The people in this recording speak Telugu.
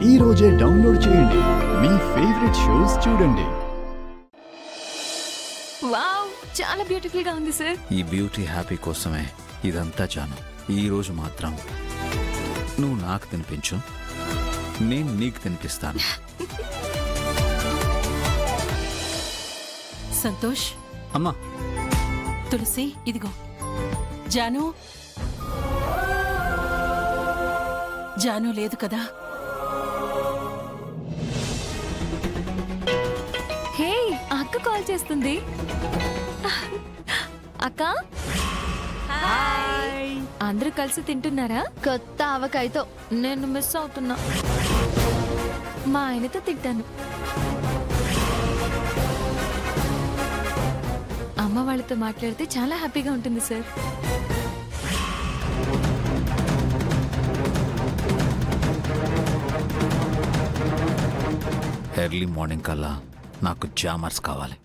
ఈ రోజే డౌన్లోడ్ చేయండి. మీ ఫేవరెట్ షోస్ చూడండి. వావ్, చాలా బ్యూటిఫుల్ గా ఉంది సార్. ఈ బ్యూటీ హ్యాపీ కోసమే ఇదంతా జాను. ఈ రోజు మాత్రం నువ్వు నాకు తినిపించు, నేను నీకు తినిపిస్తాను. సంతోష్, అమ్మా. తులసి, ఇదిగో. జాను, జాను లేదు కదా? హే, అక్క కాల్ చేస్తుంది. అక్క, అందరూ కలిసి తింటున్నారా? కొత్త ఆవకాయతో నేను మిస్ అవుతున్నా. మా ఆయనతో తింటాను. అమ్మ వాళ్ళతో మాట్లాడితే చాలా హ్యాపీగా ఉంటుంది సార్. ఎర్లీ మార్నింగ్ కల్లా నాకు జామర్స్ కావాలి.